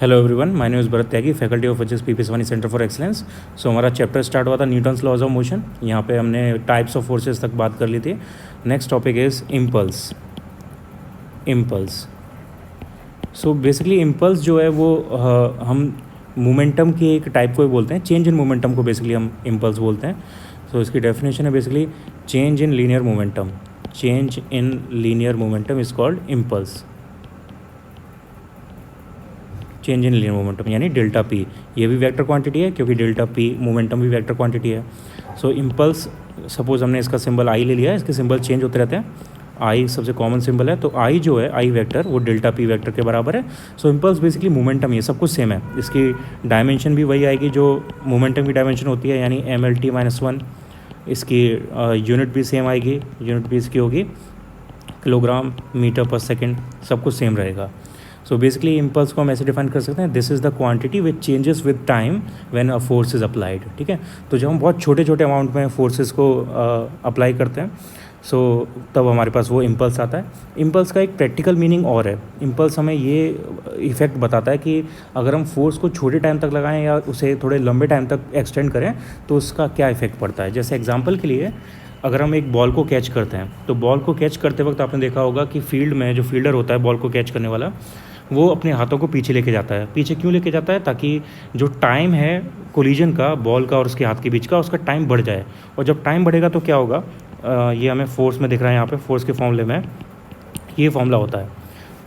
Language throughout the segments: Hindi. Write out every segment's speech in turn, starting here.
Hello everyone, my name is Bharat Tyagi, faculty of physics PPS वानी सेंटर फॉर एक्सीलेंस। सो हमारा चैप्टर स्टार्ट हुआ था न्यूटन्स लॉज ऑफ मोशन। यहाँ पे हमने टाइप्स ऑफ फोर्सेस तक बात कर ली थी। Next topic is impulse. So basically impulse जो है वो हम मोमेंटम की एक टाइप को ही बोलते हैं। चेंज इन मोमेंटम को बेसिकली हम इम्पल्स बोलते हैं। सो इसकी डेफिनेशन है basically change in linear momentum. Change in linear momentum is called impulse. Change in linear momentum यानी डेल्टा पी, ये भी वेक्टर क्वांटिटी है क्योंकि डेल्टा पी मोमेंटम भी वेक्टर क्वांटिटी है। सो इम्पल्स, सपोज हमने इसका सिंबल आई ले लिया है, इसके सिंबल चेंज होते रहते हैं। आई सबसे कॉमन सिंबल है, तो आई जो है आई वेक्टर वो डेल्टा पी वेक्टर के बराबर है। सो इम्पल्स बेसिकली मोमेंटम, ये सब कुछ सेम है। इसकी डायमेंशन भी वही आएगी जो मोमेंटम की डायमेंशन होती है, यानी MLT-1। इसकी यूनिट भी सेम आएगी, यूनिट भी इसकी होगी किलोग्राम मीटर पर सेकेंड, सब कुछ सेम रहेगा। सो बेसिकली इम्पल्स को हम ऐसे डिफाइन कर सकते हैं, this is the quantity which changes with time when a force is applied. ठीक है, तो जब हम बहुत छोटे छोटे अमाउंट में फोर्सेस को अप्लाई करते हैं, सो तब हमारे पास वो इम्पल्स आता है। इम्पल्स का एक प्रैक्टिकल मीनिंग और है। इम्पल्स हमें ये इफ़ेक्ट बताता है कि अगर हम फोर्स को छोटे टाइम तक लगाएं या उसे थोड़े लंबे टाइम तक एक्सटेंड करें तो उसका क्या इफ़ेक्ट पड़ता है। जैसे एग्जांपल के लिए, अगर हम एक बॉल को कैच करते हैं तो बॉल को कैच करते वक्त आपने देखा होगा कि फील्ड में जो फील्डर होता है बॉल को कैच करने वाला, वो अपने हाथों को पीछे लेके जाता है। पीछे क्यों लेके जाता है? ताकि जो टाइम है कोलिजन का बॉल का और उसके हाथ के बीच का, उसका टाइम बढ़ जाए। और जब टाइम बढ़ेगा तो क्या होगा, ये हमें फोर्स में दिख रहा है, यहाँ पे फोर्स के फॉर्मूले में ये फॉर्मूला होता है।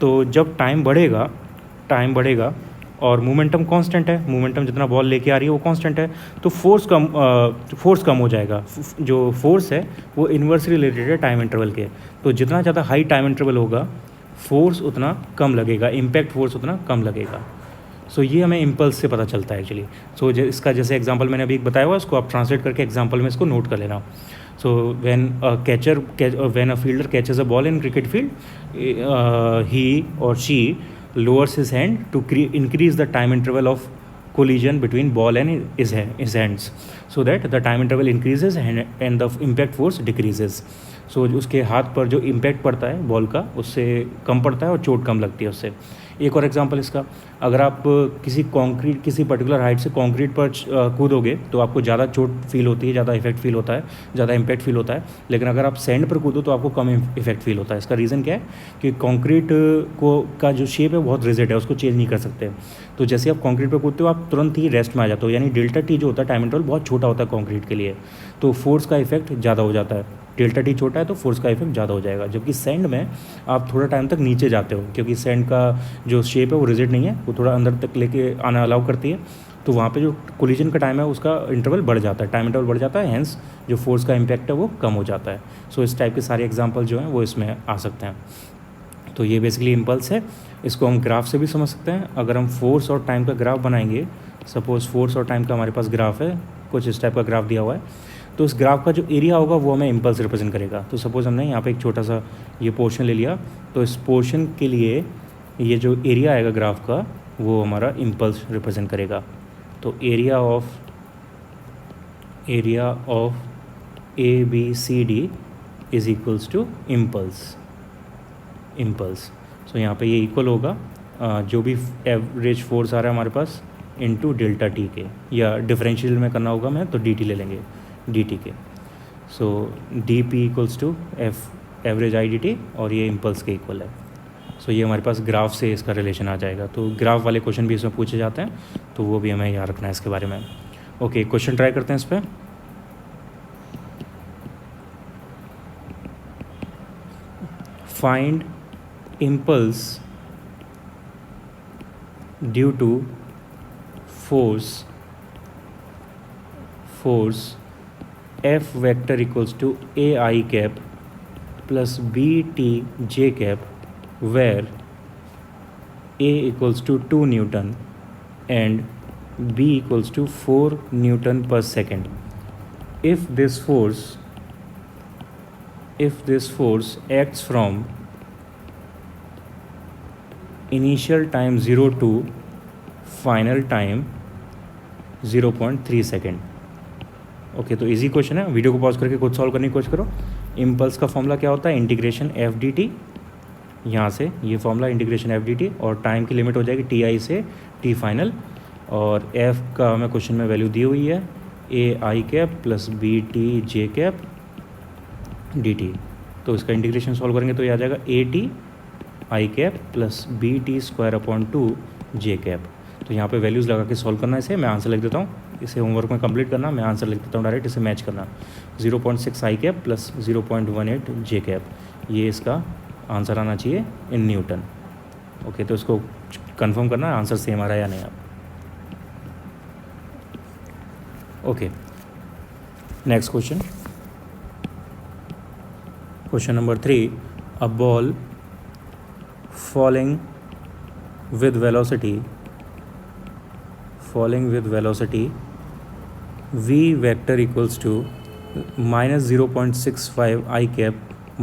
तो जब टाइम बढ़ेगा और मोमेंटम कांस्टेंट है, मोमेंटम जितना बॉल लेके आ रही है वो कांस्टेंट है, तो फोर्स कम हो जाएगा। जो फोर्स है वो इन्वर्सली रिलेटेड है टाइम इंटरवल के। तो जितना ज़्यादा हाई टाइम इंटरवल होगा फोर्स उतना कम लगेगा, इम्पैक्ट फोर्स उतना कम लगेगा। सो ये हमें इम्पल्स से पता चलता है एक्चुअली। सो इसका जैसे एग्जांपल मैंने अभी बताया हुआ, इसको आप ट्रांसलेट करके एग्जांपल में इसको नोट कर लेना। So when a fielder catches a ball in cricket field, he और she lowers his hand to increase the time interval of collision between ball and his hands, so that the time interval increases and the impact force decreases. सो उसके हाथ पर जो इम्पैक्ट पड़ता है बॉल का उससे कम पड़ता है और चोट कम लगती है उससे। एक और एग्जांपल इसका, अगर आप किसी पर्टिकुलर हाइट से कंक्रीट पर कूदोगे तो आपको ज़्यादा चोट फील होती है, ज़्यादा इफेक्ट फील होता है, ज़्यादा इम्पैक्ट फील होता है। लेकिन अगर आप सैंड पर कूदो तो आपको कम इफेक्ट फील होता है। इसका रीज़न क्या है कि कंक्रीट का जो शेप है बहुत रिजिड है, उसको चेंज नहीं कर सकते। तो जैसे आप कंक्रीट पर कूदते हो आप तुरंत ही रेस्ट में आ जाते हो, यानी डेल्टा टी जो होता है टाइम इंटरवल बहुत छोटा होता है कंक्रीट के लिए, तो फोर्स का इफेक्ट ज़्यादा हो जाता है। डेल्टा टी छोटा है तो फोर्स का इफेक्ट ज़्यादा हो जाएगा। जबकि सैंड में आप थोड़ा टाइम तक नीचे जाते हो, क्योंकि सैंड का जो शेप है वो रिजिड नहीं है, वो थोड़ा अंदर तक लेके आना अलाउ करती है। तो वहाँ पे जो कोलिजन का टाइम है उसका इंटरवल बढ़ जाता है, टाइम इंटरवल बढ़ जाता है, हैंस जो फोर्स का इम्पैक्ट है वो कम हो जाता है। सो इस टाइप के सारे एग्जाम्पल जो हैं वो इसमें आ सकते हैं। तो ये बेसिकली इम्पल्स है। इसको हम ग्राफ से भी समझ सकते हैं। अगर हम फोर्स और टाइम का ग्राफ बनाएंगे, सपोज़ फोर्स और टाइम का हमारे पास ग्राफ है, कुछ इस टाइप का ग्राफ दिया हुआ है, तो उस ग्राफ का जो एरिया होगा वो हमें इम्पल्स रिप्रेजेंट करेगा। तो सपोज़ हमने यहाँ पे एक छोटा सा ये पोर्शन ले लिया, तो इस पोर्शन के लिए ये जो एरिया आएगा ग्राफ का वो हमारा इम्पल्स रिप्रेजेंट करेगा। तो area of ABCD is equals to impulse. So यहाँ पे ये इक्वल होगा जो भी एवरेज फोर्स आ रहा है हमारे पास इनटू डेल्टा टी के, या डिफरेंशियल में करना होगा मैं तो dt ले लेंगे, dt के। So dp equals to average IDT, और ये इम्पल्स के इक्वल है। सो ये हमारे पास ग्राफ से इसका रिलेशन आ जाएगा। तो ग्राफ वाले क्वेश्चन भी इसमें पूछे जाते हैं, तो वो भी हमें याद रखना है इसके बारे में। ओके, क्वेश्चन ट्राई करते हैं इस पर। Find impulse due to force F vector equals to AI cap plus BT j cap, where A equals to 2 Newton and B equals to 4 Newton per second. If this force acts from initial time 0 to final time 0.3 second. Okay, तो इजी क्वेश्चन है, वीडियो को पॉज करके खुद सॉल्व करने की कोशिश करो। इम्पल्स का फॉर्मूला क्या होता है, इंटीग्रेशन FDT, यहाँ से ये formula integration F D T, और टाइम की लिमिट हो जाएगी टी आई से टी फाइनल, और एफ का हमें क्वेश्चन में वैल्यू दी हुई है a i cap plus b t j cap d t. तो इसका इंटीग्रेशन सॉल्व करेंगे तो ये आ जाएगा a t i cap plus b t square upon 2 j cap. तो यहाँ पे वैल्यूज़ लगा के सॉल्व करना है इसे। मैं आंसर लिख देता हूँ, इसे होमवर्क में कंप्लीट करना। मैं आंसर लिख देता हूँ डायरेक्ट, इसे मैच करना। 0.6 आई कैप प्लस 0.18 जे कैप, ये इसका आंसर आना चाहिए इन न्यूटन। ओके, तो इसको कंफर्म करना आंसर सेम आ रहा है या नहीं आप। Okay, next question, question number 3। A ball falling with velocity v vector equals to minus 0.65 I cap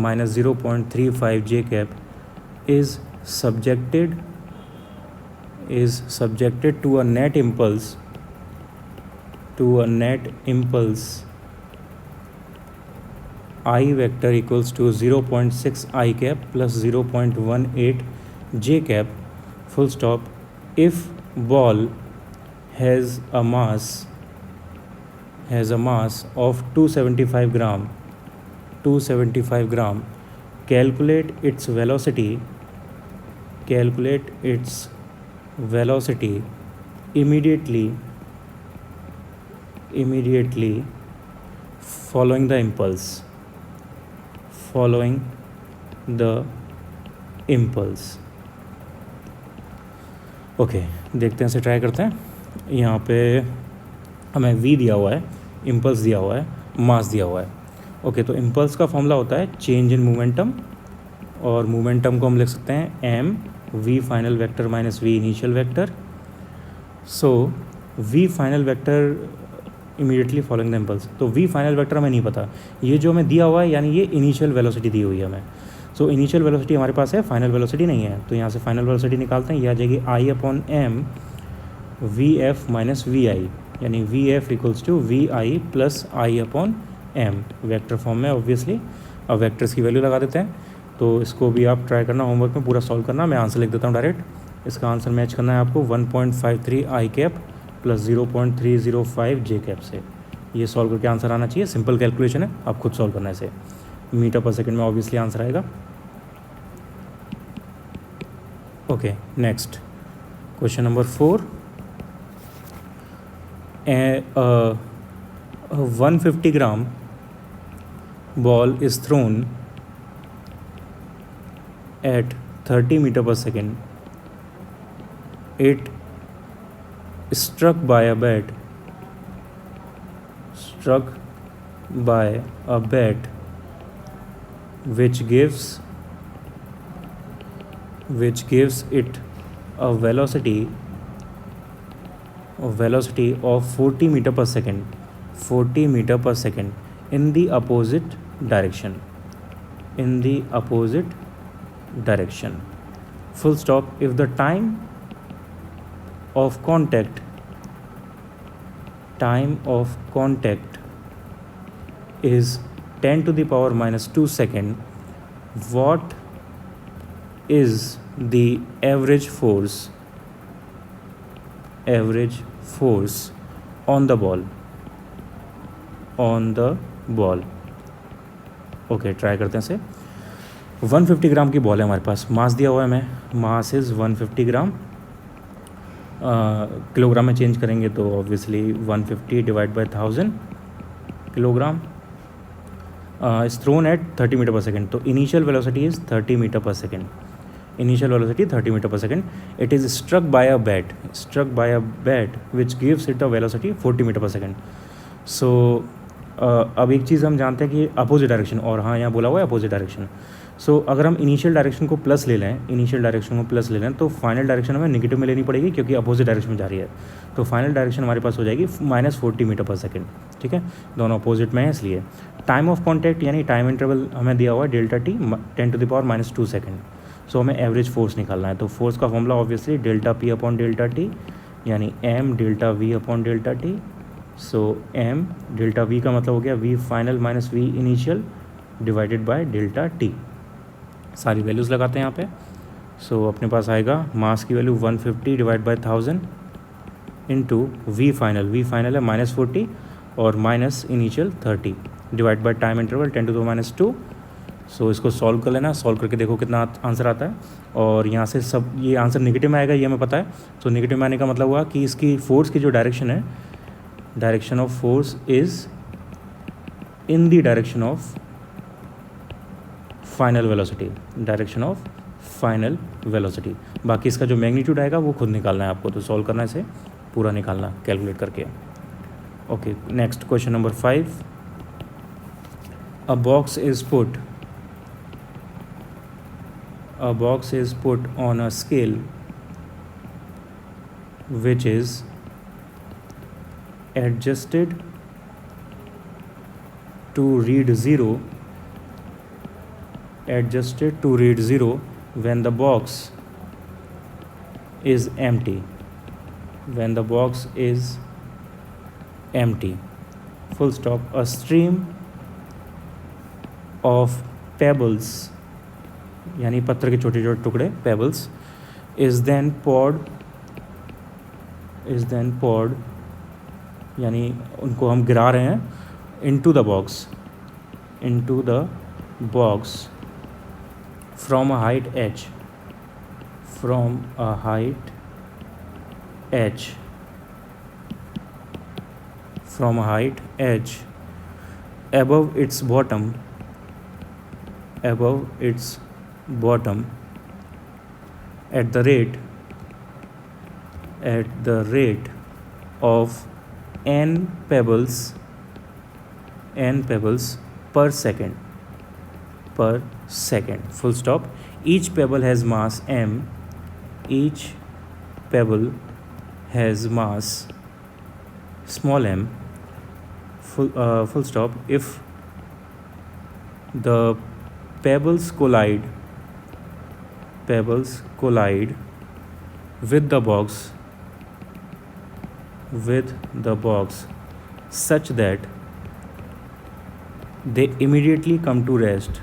minus 0.35 j cap is subjected to a net impulse I vector equals to 0.6 I cap plus 0.18 j cap full stop if ball has a mass of 275 gram, calculate its velocity immediately following the impulse। Okay, देखते हैं, इसे ट्राई करते हैं। यहाँ पे हमें v दिया हुआ है, इम्पल्स दिया हुआ है, मास दिया हुआ है। ओके, तो इम्पल्स का फॉर्मूला होता है चेंज इन मोमेंटम, और मोमेंटम को हम लिख सकते हैं m v final vector minus v initial vector. So v final vector immediately following the impulse. तो v फाइनल वेक्टर हमें नहीं पता, ये जो हमें दिया हुआ है यानी ये इनिशियल वेलोसिटी दी हुई है हमें। सो इनिशियल वेलोसिटी हमारे पास है, फाइनल वेलोसिटी नहीं है। तो यहाँ से फाइनल वेलोसिटी निकालते हैं, ये आ जाएगी I upon M V F minus V I, यानी V F equals to V I plus I upon M, vector form में ऑब्वियसली। अब वेक्टर्स की वैल्यू लगा देते हैं, तो इसको भी आप ट्राई करना, होमवर्क में पूरा सॉल्व करना। मैं आंसर लिख देता हूँ डायरेक्ट। इसका आंसर मैच करना है आपको 1.53 आई कैप प्लस 0.305 जे कैप से। ये सॉल्व करके आंसर आना चाहिए। सिंपल कैलकुलेशन है, आप खुद सॉल्व करना है इसे। मीटर पर सेकंड में ऑब्वियसली आंसर आएगा। Okay, next question number 4। 150 gram ball is throne at 30 meter per second. It struck by a bat which gives it a velocity of 40 meter per second in the opposite direction. Full stop. If the time of contact is 10 to the power minus 2 second, what is the average force on the ball? Okay, try करते हैं इसे। 150 ग्राम की बॉल है हमारे पास, मास दिया हुआ है हमें, मास इज़ 150 ग्राम। किलोग्राम में चेंज करेंगे तो obviously 150 divide by 1000 kilogram. Is thrown at 30 metre per second, तो initial velocity is 30 metre per second. It is struck by a bat which gives it a velocity 40 metre per second. So अब एक चीज़ हम जानते हैं कि अपोजिट डायरेक्शन, और हाँ यहाँ बोला हुआ है अपोजिट डायरेक्शन। सो अगर हम इनिशियल डायरेक्शन को प्लस ले लें तो फाइनल डायरेक्शन हमें नेगेटिव में लेनी पड़ेगी, क्योंकि अपोजिट डायरेक्शन में जा रही है। तो फाइनल डायरेक्शन हमारे पास हो जाएगी माइनस 40 मीटर पर सेकेंड। ठीक है, दोनों अपोजिट में है इसलिए। टाइम ऑफ कॉन्टैक्ट यानी टाइम इंटरवल हमें दिया हुआ है delta T 10 to the power minus 2 second. So हमें एवरेज फोर्स निकालना है। तो फोर्स का formula obviously delta P upon delta T, यानी M delta V upon delta T. So M delta V का मतलब हो गया V final minus V initial divided by delta T. सारी वैल्यूज़ लगाते हैं यहाँ पे। सो अपने पास आएगा मास की value 150 divide by 1000 into v final है -40 और minus initial 30 divide by time interval 10⁻²। So इसको सॉल्व कर लेना, सॉल्व करके देखो कितना आंसर आता है। और यहाँ से सब ये आंसर नेगेटिव में आएगा, ये हमें पता है। तो नेगेटिव में आने का मतलब हुआ कि इसकी फोर्स की जो डायरेक्शन है, direction of force is in the direction of final velocity, direction of final velocity. बाकी इसका जो मैग्नीट्यूड आएगा वो खुद निकालना है आपको, तो सॉल्व करना है, इसे पूरा निकालना कैलकुलेट करके। Okay, next question number 5। A box is put on a scale which is adjusted to read 0 when the box is empty. Full stop. A stream of pebbles, यानी पत्थर के छोटे छोटे टुकड़े, pebbles, is then poured, यानी उनको हम गिरा रहे हैं into the box from a height h above its bottom at the rate of n pebbles per second. Full stop. Each pebble has mass m. Small m. Full stop. If the pebbles collide with the box such that they immediately come to rest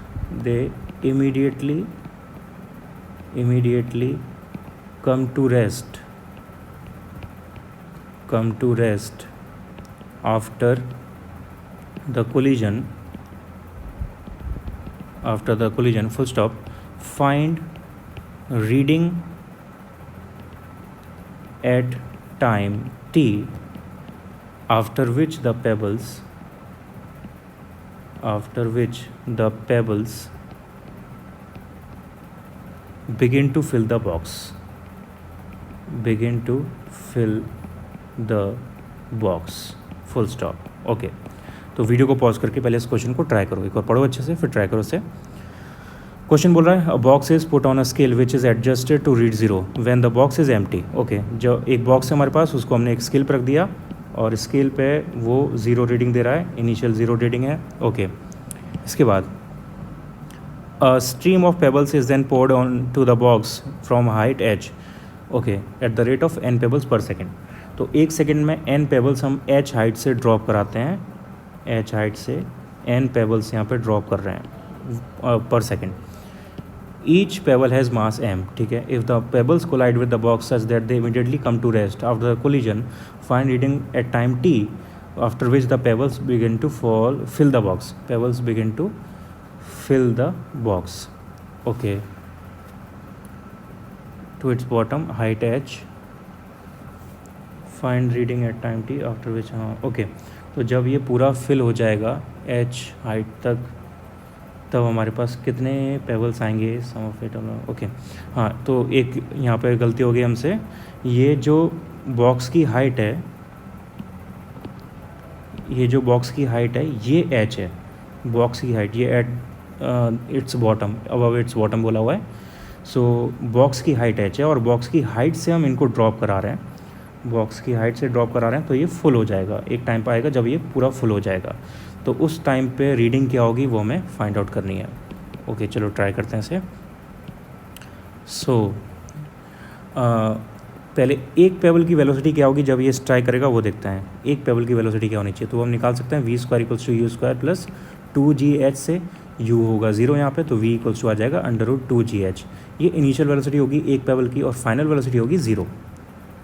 after the collision, full stop. Find reading at time t after which the pebbles begin to fill the box. Full stop. Okay, तो वीडियो को पॉज करके पहले इस क्वेश्चन को ट्राई करो, एक बार पढ़ो अच्छे से, फिर ट्राई करो इसे। क्वेश्चन बोल रहा है, a box is put on a scale which is adjusted to read 0 when the box is empty. Okay, जो एक बॉक्स है हमारे पास, उसको हमने एक स्केल पर रख दिया और स्केल पे वो 0 रीडिंग दे रहा है, इनिशियल 0 रीडिंग है। ओके, इसके बाद a stream of pebbles is then poured on to the box from height h, okay, at the rate of n pebbles per second. तो एक सेकेंड में n पेबल्स हम h हाइट से ड्रॉप कराते हैं, h हाइट से n पेबल्स यहाँ पे ड्रॉप कर रहे हैं per second. Each pebble has mass m, ठीक है। If the pebbles collide with the box such that they immediately come to rest after the collision, find reading at time t after which the pebbles begin to fill the box, okay, to its bottom, height h, find reading at time t after which, हाँ ओके। तो जब ये पूरा फिल हो जाएगा h हाइट तक, तब हमारे पास कितने पेबल्स आएंगे, सम ऑफ इट, ओके। हाँ, तो एक यहाँ पे गलती हो गई हमसे, ये जो बॉक्स की हाइट है, ये h है, बॉक्स की हाइट, ये at its bottom, above it's bottom बोला हुआ है। सो बॉक्स की हाइट h है और बॉक्स की हाइट से हम इनको ड्रॉप करा रहे हैं, तो ये फुल हो जाएगा। एक टाइम पर आएगा जब ये पूरा फुल हो जाएगा, तो उस टाइम पे रीडिंग क्या होगी वो हमें फाइंड आउट करनी है। ओके, चलो ट्राई करते हैं इसे। सो पहले एक पेबल की वेलोसिटी क्या होगी जब ये स्ट्राइक करेगा वो देखते हैं। एक पेबल की वेलोसिटी क्या होनी चाहिए, तो हम निकाल सकते हैं v² = u² + 2gh से u होगा 0 यहाँ पे, तो v इक्वल्स टू आ जाएगा √2gh। ये इनिशियल वेलोसिटी होगी एक पेबल की और फाइनल वेलोसिटी होगी 0,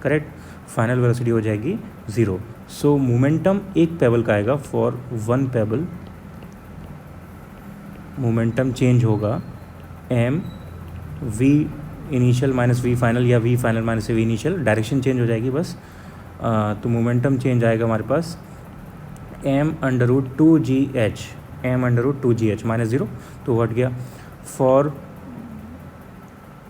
करेक्ट। फाइनल वेलोसिटी हो जाएगी 0। सो मोमेंटम एक पेबल का आएगा फॉर 1 पेबल, मोमेंटम चेंज होगा m v initial minus v final या v final minus v initial, direction change हो जाएगी बस। तो मोमेंटम चेंज आएगा हमारे पास m√2gh, m√2gh माइनस 0, तो हट गया। For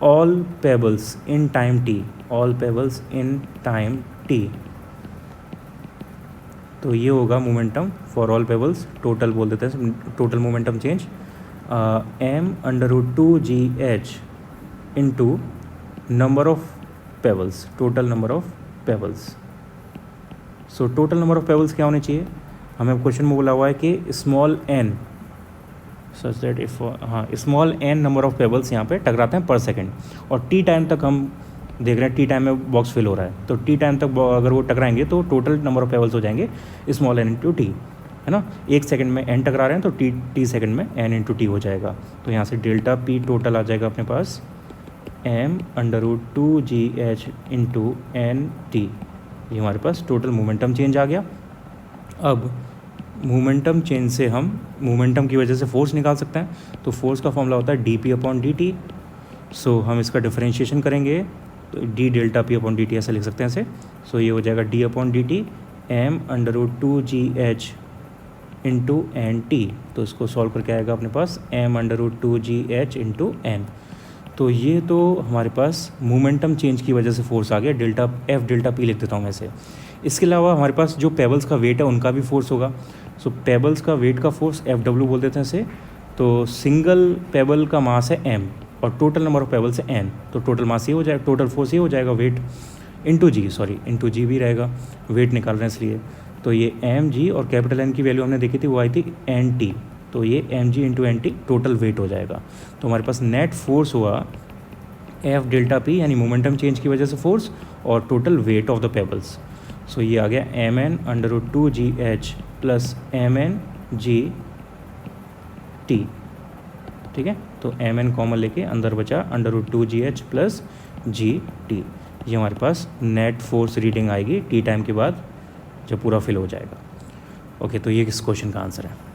all pebbles in time t, all pebbles in time t, तो ये होगा momentum for all pebbles, total बोल देते हैं, total momentum change m√2gh into number of pebbles, total number of pebbles. So total number of pebbles क्या होने चाहिए, हमें क्वेश्चन में बोला हुआ है कि small n such that if, हाँ, small n number of pebbles यहाँ पे टकराते हैं पर सेकंड, और t टाइम तक हम देख रहे हैं, t टाइम में बॉक्स फिल हो रहा है, तो t टाइम तक अगर वो टकराएंगे तो टोटल नंबर ऑफ पेबल्स हो जाएंगे स्मॉल n इंटू टी, है ना। एक सेकंड में n टकरा रहे हैं तो t सेकंड में n इंटू टी हो जाएगा। तो यहाँ से डेल्टा p टोटल आ जाएगा अपने पास m√2gh इंटू एन टी, ये हमारे पास टोटल मोमेंटम चेंज आ गया। अब मोमेंटम चेंज से हम मोमेंटम की वजह से फोर्स निकाल सकते हैं, तो फोर्स का फॉर्मूला होता है dp/dt। सो हम इसका डिफरेंशिएशन करेंगे तो d डेल्टा p/dt ऐसा लिख सकते हैं इसे। सो ये हो जाएगा d/dt m√2gh into n T, तो इसको सॉल्व करके आएगा अपने पास m√2gh इंटू एन। तो ये तो हमारे पास मोमेंटम चेंज की वजह से फोर्स आ गया, डेल्टा p लिख देता हूँ मैं इसे। इसके अलावा हमारे पास जो पेबल्स का वेट है उनका भी फोर्स होगा। सो पेबल्स का वेट का फोर्स Fw बोल देते हैं इसे। तो सिंगल पेबल का मास है m और टोटल नंबर ऑफ पेबल्स है n, तो टोटल मास ये हो जाएगा, टोटल फोर्स ये हो जाएगा वेट इंटू जी, सॉरी इंटू जी भी रहेगा, वेट निकाल रहे हैं इसलिए। तो ये mg और कैपिटल N की वैल्यू हमने देखी थी, वो आई थी nt, तो ये mg into n t total weight हो जाएगा। तो हमारे पास नेट फोर्स हुआ F डेल्टा p, यानी मोमेंटम चेंज की वजह से फोर्स, और total weight of the pebbles. So ये आ गया mn√2gh प्लस mng t, ठीक है। तो mn कॉमन लेके अंदर बचा √2gh प्लस gt, ये हमारे पास नेट फोर्स रीडिंग आएगी t टाइम के बाद जब पूरा फिल हो जाएगा। ओके, तो ये इस क्वेश्चन का आंसर है।